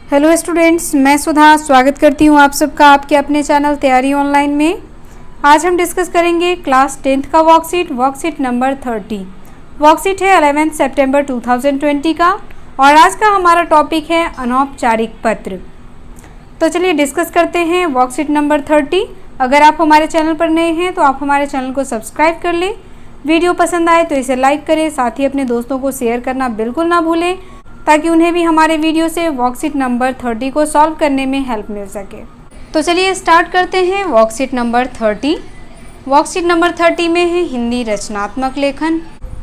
Hello students, मैं सुधा स्वागत करती हूँ आप सबका आपके अपने चैनल तैयारी ऑनलाइन में। आज हम डिस्कस करेंगे क्लास 10th का वर्कशीट नंबर 30। वर्कशीट है 11 सितंबर 2020 का और आज का हमारा टॉपिक है अनौपचारिक पत्र। तो चलिए डिस्कस करते हैं वर्कशीट नंबर 30। अगर आप हमारे चैनल पर नए हैं तो आप हमारे चैनल को सब्सक्राइब कर लें। वीडियो पसंद आए तो इसे लाइक करें, साथ ही अपने दोस्तों को शेयर करना बिल्कुल ना भूलें ताकि उन्हें भी हमारे वीडियो से वर्कशीट नंबर 30 को सॉल्व करने में हेल्प मिल सके। तो चलिए स्टार्ट करते हैं वर्कशीट नंबर 30। वर्कशीट नंबर 30 में है हिंदी रचनात्मक लेखन।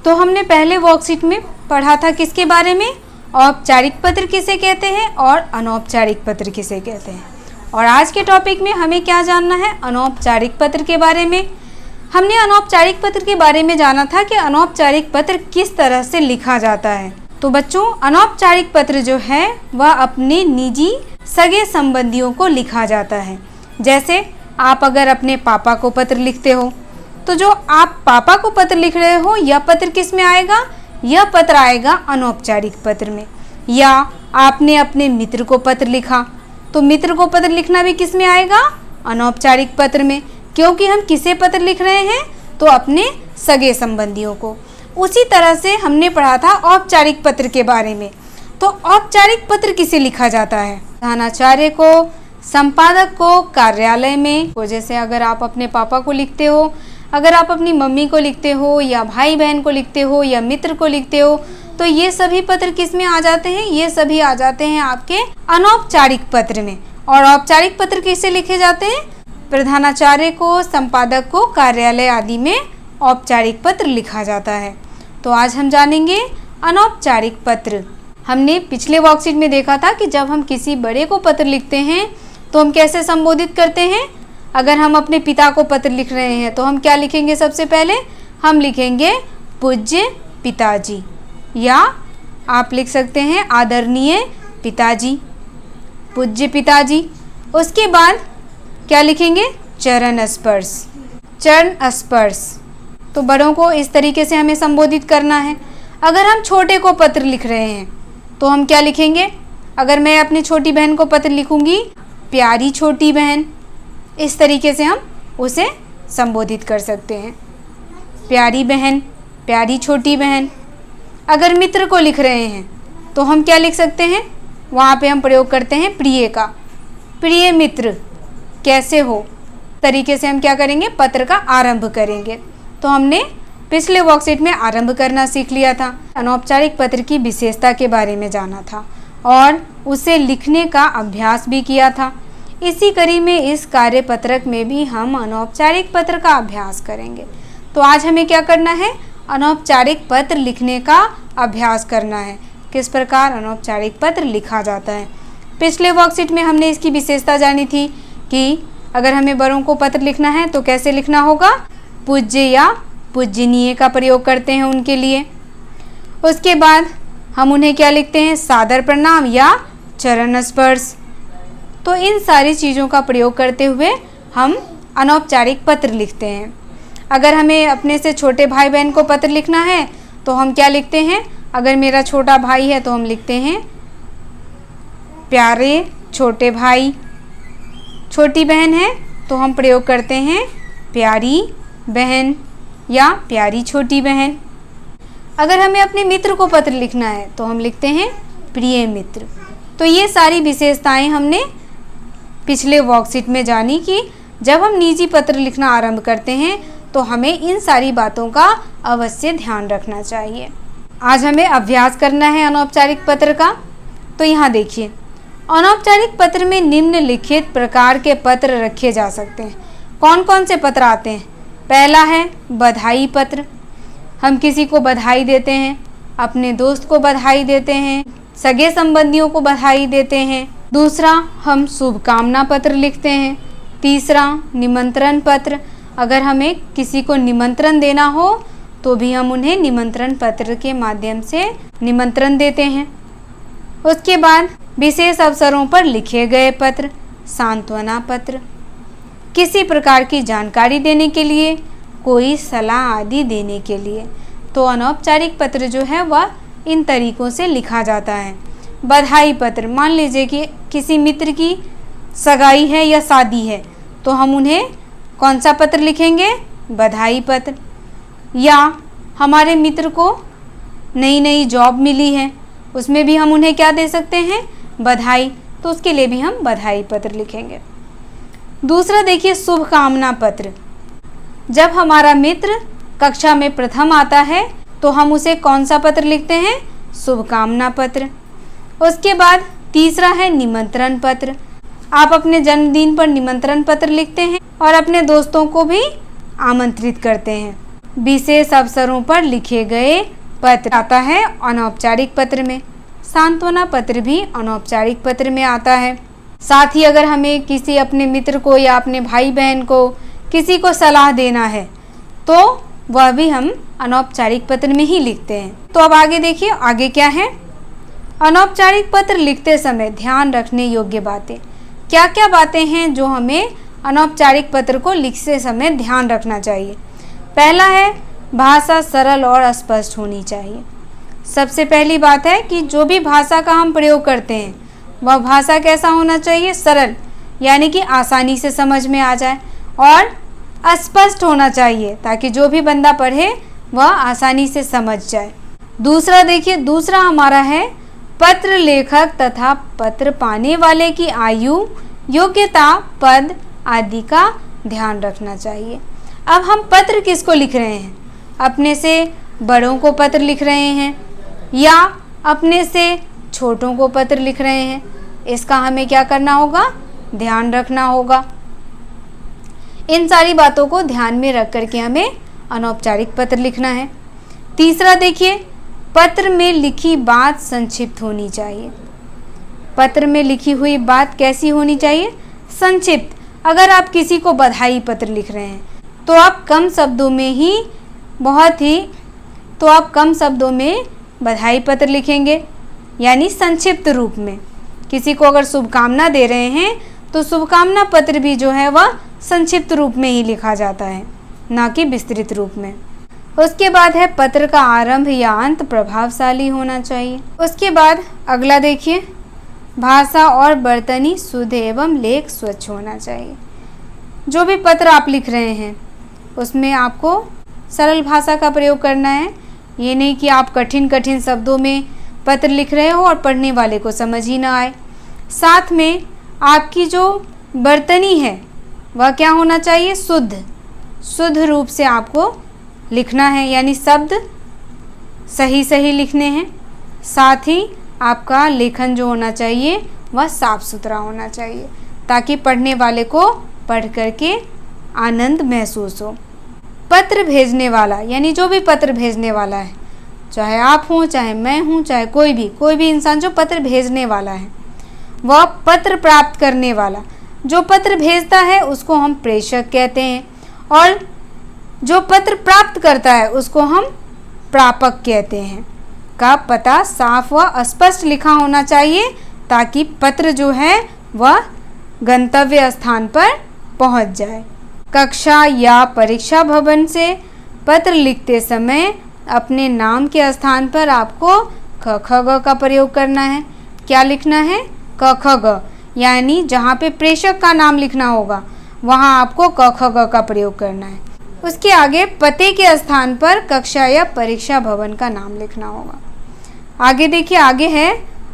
तो हमने पहले वर्कशीट में पढ़ा था किसके बारे में, औपचारिक पत्र किसे कहते हैं और अनौपचारिक पत्र किसे कहते हैं। और आज के टॉपिक में हमें क्या जानना है, अनौपचारिक पत्र के बारे में। हमने अनौपचारिक पत्र के बारे में जाना था कि अनौपचारिक पत्र किस तरह से लिखा जाता है। तो बच्चों, अनौपचारिक पत्र जो है वह अपने निजी सगे संबंधियों को लिखा जाता है। जैसे आप अगर अपने पापा को पत्र लिखते हो तो जो आप पापा को पत्र लिख रहे हो यह पत्र किस में आएगा, यह पत्र आएगा अनौपचारिक पत्र में। या आपने अपने मित्र को पत्र लिखा तो मित्र को पत्र लिखना भी किस में आएगा, अनौपचारिक पत्र में, क्योंकि हम किसे पत्र लिख रहे हैं, तो अपने सगे संबंधियों को। उसी तरह से हमने पढ़ा था औपचारिक पत्र के बारे में। तो औपचारिक पत्र किसे लिखा जाता है, प्रधानाचार्य को, संपादक को, कार्यालय में। तो जैसे अगर आप अपने पापा को लिखते हो, अगर आप अपनी मम्मी को लिखते हो, या भाई बहन को लिखते हो, या मित्र को लिखते हो, तो ये सभी पत्र किस में आ जाते हैं, ये सभी आ जाते हैं आपके अनौपचारिक पत्र में। और औपचारिक पत्र किसे लिखे जाते हैं, प्रधानाचार्य को, संपादक को, कार्यालय आदि में औपचारिक पत्र लिखा जाता है। तो आज हम जानेंगे अनौपचारिक पत्र। हमने पिछले वर्कशीट में देखा था कि जब हम किसी बड़े को पत्र लिखते हैं तो हम कैसे संबोधित करते हैं। अगर हम अपने पिता को पत्र लिख रहे हैं तो हम क्या लिखेंगे, सबसे पहले हम लिखेंगे पूज्य पिताजी, या आप लिख सकते हैं आदरणीय पिताजी, पूज्य पिताजी। उसके बाद क्या लिखेंगे, चरण स्पर्श, चरण स्पर्श। तो बड़ों को इस तरीके से हमें संबोधित करना है। अगर हम छोटे को पत्र लिख रहे हैं तो हम क्या लिखेंगे, अगर मैं अपनी छोटी बहन को पत्र लिखूंगी, प्यारी छोटी बहन, इस तरीके से हम उसे संबोधित कर सकते हैं, प्यारी बहन, प्यारी छोटी बहन। अगर मित्र को लिख रहे हैं तो हम क्या लिख सकते हैं, वहाँ पे हम प्रयोग करते हैं प्रिय का, प्रिय मित्र कैसे हो, तरीके से हम क्या करेंगे, पत्र का आरंभ करेंगे। तो हमने पिछले वर्कशीट में आरंभ करना सीख लिया था, अनौपचारिक पत्र की विशेषता के बारे में जाना था और उसे लिखने का अभ्यास भी किया था। इसी कड़ी में इस कार्यपत्रक में भी हम अनौपचारिक पत्र का अभ्यास करेंगे। तो आज हमें क्या करना है, अनौपचारिक पत्र लिखने का अभ्यास करना है, किस प्रकार अनौपचारिक पत्र लिखा जाता है। पिछले वर्कशीट में हमने इसकी विशेषता जानी थी कि अगर हमें बड़ों को पत्र लिखना है तो कैसे लिखना होगा, पूज्य या पूजनीय का प्रयोग करते हैं उनके लिए। उसके बाद हम उन्हें क्या लिखते हैं, सादर प्रणाम या चरण स्पर्श। तो इन सारी चीज़ों का प्रयोग करते हुए हम अनौपचारिक पत्र लिखते हैं। अगर हमें अपने से छोटे भाई बहन को पत्र लिखना है तो हम क्या लिखते हैं, अगर मेरा छोटा भाई है तो हम लिखते हैं प्यारे छोटे भाई, छोटी बहन है तो हम प्रयोग करते हैं प्यारी बहन या प्यारी छोटी बहन। अगर हमें अपने मित्र को पत्र लिखना है तो हम लिखते हैं प्रिय मित्र। तो ये सारी विशेषताएं हमने पिछले वर्कशीट में जानी कि जब हम निजी पत्र लिखना आरंभ करते हैं तो हमें इन सारी बातों का अवश्य ध्यान रखना चाहिए। आज हमें अभ्यास करना है अनौपचारिक पत्र का। तो यहाँ देखिए, अनौपचारिक पत्र में निम्नलिखित प्रकार के पत्र रखे जा सकते हैं। कौन कौन से पत्र आते हैं, पहला है बधाई पत्र, हम किसी को बधाई देते हैं, अपने दोस्त को बधाई देते हैं, सगे संबंधियों को बधाई देते हैं। दूसरा, हम शुभकामना पत्र लिखते हैं। तीसरा, निमंत्रण पत्र, अगर हमें किसी को निमंत्रण देना हो तो भी हम उन्हें निमंत्रण पत्र के माध्यम से निमंत्रण देते हैं। उसके बाद विशेष अवसरों पर लिखे गए पत्र, सांत्वना पत्र, किसी प्रकार की जानकारी देने के लिए, कोई सलाह आदि देने के लिए। तो अनौपचारिक पत्र जो है वह इन तरीकों से लिखा जाता है। बधाई पत्र, मान लीजिए कि किसी मित्र की सगाई है या शादी है तो हम उन्हें कौन सा पत्र लिखेंगे? बधाई पत्र। या हमारे मित्र को नई नई जॉब मिली है, उसमें भी हम उन्हें क्या दे सकते हैं? बधाई, तो उसके लिए भी हम बधाई पत्र लिखेंगे। दूसरा देखिए शुभकामना पत्र। जब हमारा मित्र कक्षा में प्रथम आता है तो हम उसे कौन सा पत्र लिखते हैं? शुभकामना पत्र। उसके बाद तीसरा है निमंत्रण पत्र। आप अपने जन्मदिन पर निमंत्रण पत्र लिखते हैं और अपने दोस्तों को भी आमंत्रित करते हैं। विशेष अवसरों पर लिखे गए पत्र आता है अनौपचारिक पत्र में। सांत्वना पत्र भी अनौपचारिक पत्र में आता है। साथ ही अगर हमें किसी अपने मित्र को या अपने भाई बहन को किसी को सलाह देना है तो वह भी हम अनौपचारिक पत्र में ही लिखते हैं। तो अब आगे देखिए, आगे क्या है? अनौपचारिक पत्र लिखते समय ध्यान रखने योग्य बातें। क्या क्या बातें हैं जो हमें अनौपचारिक पत्र को लिखते समय ध्यान रखना चाहिए? पहला है भाषा सरल और स्पष्ट होनी चाहिए। सबसे पहली बात है कि जो भी भाषा का हम प्रयोग करते हैं वह भाषा कैसा होना चाहिए? सरल, यानी कि आसानी से समझ में आ जाए, और स्पष्ट होना चाहिए ताकि जो भी बंदा पढ़े वह आसानी से समझ जाए। दूसरा देखिए, दूसरा हमारा है पत्र लेखक तथा पत्र पाने वाले की आयु, योग्यता, पद आदि का ध्यान रखना चाहिए। अब हम पत्र किसको लिख रहे हैं? अपने से बड़ों को पत्र लिख रहे हैं या अपने से छोटों को पत्र लिख रहे हैं? इसका हमें क्या करना होगा? ध्यान रखना होगा। इन सारी बातों को ध्यान में रख करके हमें अनौपचारिक पत्र लिखना है। तीसरा देखिए, पत्र में लिखी बात संक्षिप्त होनी चाहिए। पत्र में लिखी हुई बात कैसी होनी चाहिए? संक्षिप्त। अगर आप किसी को बधाई पत्र लिख रहे हैं तो आप कम शब्दों में बधाई पत्र लिखेंगे, यानी संक्षिप्त रूप में। किसी को अगर शुभकामना दे रहे हैं तो शुभकामना पत्र भी जो है वह संक्षिप्त रूप में ही लिखा जाता है, ना कि विस्तृत रूप में। उसके बाद है पत्र का आरंभ या अंत प्रभावशाली होना चाहिए। उसके बाद अगला देखिए, भाषा और बर्तनी शुद्ध एवं लेख स्वच्छ होना चाहिए। जो भी पत्र आप लिख रहे हैं उसमें आपको सरल भाषा का प्रयोग करना है। ये नहीं कि आप कठिन कठिन शब्दों में पत्र लिख रहे हो और पढ़ने वाले को समझ ही ना आए। साथ में आपकी जो बर्तनी है वह क्या होना चाहिए? शुद्ध रूप से आपको लिखना है, यानी शब्द सही सही लिखने हैं। साथ ही आपका लेखन जो होना चाहिए वह साफ सुथरा होना चाहिए ताकि पढ़ने वाले को पढ़ करके आनंद महसूस हो। पत्र भेजने वाला, यानी जो भी पत्र भेजने वाला है, चाहे आप हों, चाहे मैं हूँ, चाहे कोई भी इंसान जो पत्र भेजने वाला है, वह पत्र प्राप्त करने वाला, जो पत्र भेजता है उसको हम प्रेषक कहते हैं, और जो पत्र प्राप्त करता है उसको हम प्रापक कहते हैं। का पता साफ व स्पष्ट लिखा होना चाहिए ताकि पत्र जो है वह गंतव्य स्थान पर पहुंच जाए। कक्षा या परीक्षा भवन से पत्र लिखते समय अपने नाम के स्थान पर आपको क ख ग का प्रयोग करना है। क्या लिखना है? क ख ग, यानी जहाँ पे प्रेषक का नाम लिखना होगा वहाँ आपको क ख ग का प्रयोग करना है। उसके आगे पते के स्थान पर कक्षा या परीक्षा भवन का नाम लिखना होगा। आगे देखिए, आगे है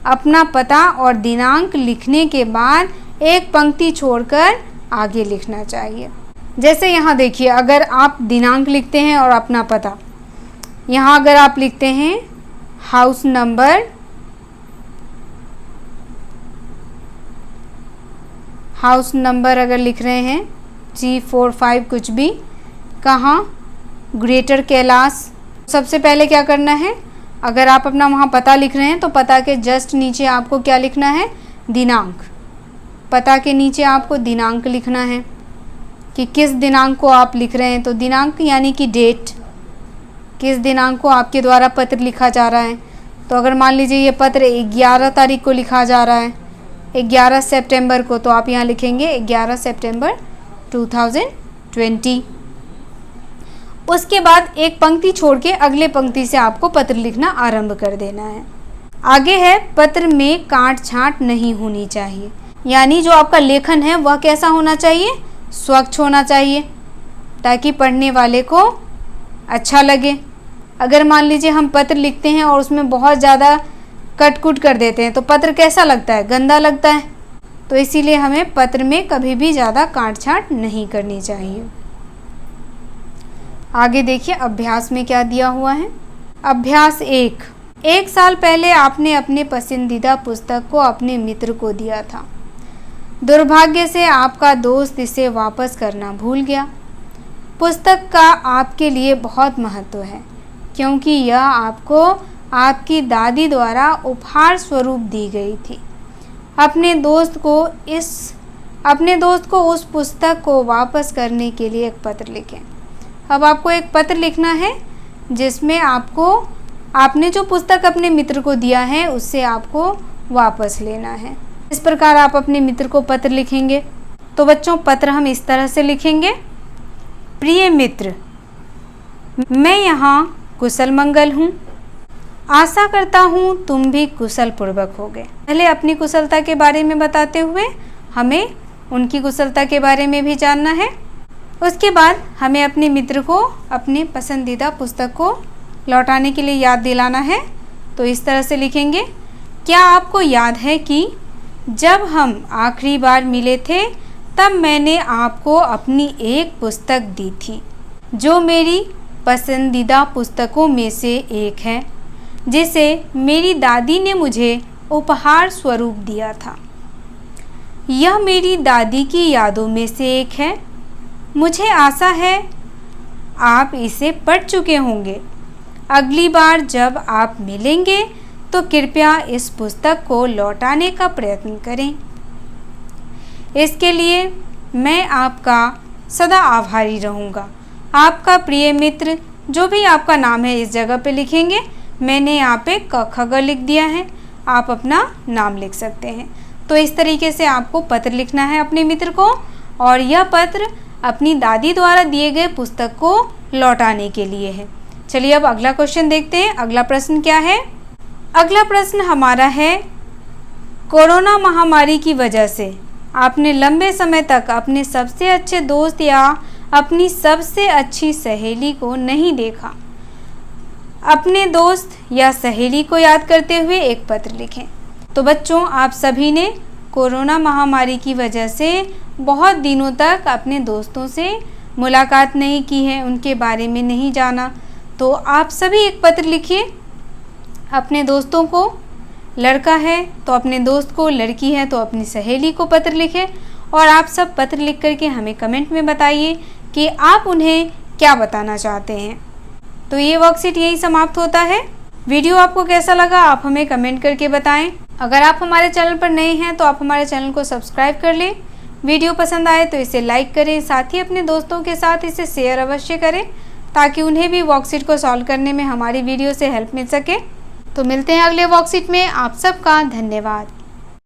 अपना पता और दिनांक लिखने के बाद एक पंक्ति छोड़कर आगे लिखना चाहिए। जैसे यहाँ देखिए, अगर आप दिनांक लिखते हैं और अपना पता, यहाँ अगर आप लिखते हैं हाउस नंबर अगर लिख रहे हैं G45 कुछ भी, कहाँ, ग्रेटर कैलाश। सबसे पहले क्या करना है, अगर आप अपना वहाँ पता लिख रहे हैं तो पता के जस्ट नीचे आपको क्या लिखना है? दिनांक। पता के नीचे आपको दिनांक लिखना है कि किस दिनांक को आप लिख रहे हैं। तो दिनांक यानी कि डेट, किस दिनांक को आपके द्वारा पत्र लिखा जा रहा है। तो अगर मान लीजिए ये पत्र 11 तारीख को लिखा जा रहा है, 11 सितंबर को, तो आप यहाँ लिखेंगे 11 सितंबर 2020। उसके बाद एक पंक्ति छोड़ के अगले पंक्ति से आपको पत्र लिखना आरंभ कर देना है। आगे है पत्र में काट छांट नहीं होनी चाहिए, यानी जो आपका लेखन है वह कैसा होना चाहिए, स्वच्छ होना चाहिए ताकि पढ़ने वाले को अच्छा लगे। अगर मान लीजिए हम पत्र लिखते हैं और उसमें बहुत ज़्यादा कट-कुट कर देते हैं तो पत्र कैसा लगता है, गंदा लगता है। तो इसीलिए हमें पत्र में कभी भी ज़्यादा काट छांट नहीं करनी चाहिए। आगे देखिए अभ्यास में क्या दिया हुआ है। अभ्यास 1 साल पहले आपने अपने पसंदीदा पुस्तक को अपने मित्र को दिया था। दुर्भाग्य से आपका दोस्त इसे वापस करना भूल गया। पुस्तक का आपके लिए बहुत महत्व है क्योंकि यह आपको आपकी दादी द्वारा उपहार स्वरूप दी गई थी। अपने दोस्त को उस पुस्तक को वापस करने के लिए एक पत्र लिखें। अब आपको एक पत्र लिखना है जिसमें आपने जो पुस्तक अपने मित्र को दिया है उससे आपको वापस लेना है। इस प्रकार आप अपने मित्र को पत्र लिखेंगे। तो बच्चों पत्र हम इस तरह से लिखेंगे। प्रिय मित्र, मैं यहाँ कुशल मंगल हूँ। आशा करता हूँ तुम भी कुशल पूर्वक होगे। पहले अपनी कुशलता के बारे में बताते हुए हमें उनकी कुशलता के बारे में भी जानना है। उसके बाद हमें अपने मित्र को अपने पसंदीदा पुस्तक को लौटाने के लिए याद दिलाना है। तो इस तरह से लिखेंगे। क्या आपको याद है कि जब हम आखिरी बार मिले थे तब मैंने आपको अपनी एक पुस्तक दी थी जो मेरी पसंदीदा पुस्तकों में से एक है, जिसे मेरी दादी ने मुझे उपहार स्वरूप दिया था। यह मेरी दादी की यादों में से एक है। मुझे आशा है आप इसे पढ़ चुके होंगे। अगली बार जब आप मिलेंगे तो कृपया इस पुस्तक को लौटाने का प्रयत्न करें। इसके लिए मैं आपका सदा आभारी रहूँगा। आपका प्रिय मित्र। जो भी आपका नाम है इस जगह पे लिखेंगे। मैंने यहाँ पे क ख ग लिख दिया है, आप अपना नाम लिख सकते हैं। तो इस तरीके से आपको पत्र लिखना है अपने मित्र को और यह पत्र अपनी दादी द्वारा दिए गए पुस्तक को लौटाने के लिए है। चलिए अब अगला क्वेश्चन देखते हैं। अगला प्रश्न क्या है। अगला प्रश्न हमारा है, कोरोना महामारी की वजह से आपने लंबे समय तक अपने सबसे अच्छे दोस्त या अपनी सबसे अच्छी सहेली को नहीं देखा। अपने दोस्त या सहेली को याद करते हुए एक पत्र लिखें। तो बच्चों आप सभी ने कोरोना महामारी की वजह से बहुत दिनों तक अपने दोस्तों से मुलाकात नहीं की है, उनके बारे में नहीं जाना। तो आप सभी एक पत्र लिखिए अपने दोस्तों को। लड़का है तो अपने दोस्त को, लड़की है तो अपनी सहेली को पत्र लिखें और आप सब पत्र लिख करके हमें कमेंट में बताइए कि आप उन्हें क्या बताना चाहते हैं। तो ये वर्कशीट यही समाप्त होता है। वीडियो आपको कैसा लगा आप हमें कमेंट करके बताएं। अगर आप हमारे चैनल पर नए हैं तो आप हमारे चैनल को सब्सक्राइब कर लें। वीडियो पसंद आए तो इसे लाइक करें, साथ ही अपने दोस्तों के साथ इसे शेयर अवश्य करें ताकि उन्हें भी वर्कशीट को सॉल्व करने में हमारी वीडियो से हेल्प मिल सके। तो मिलते हैं अगले वर्कशीट में। आप सबका धन्यवाद।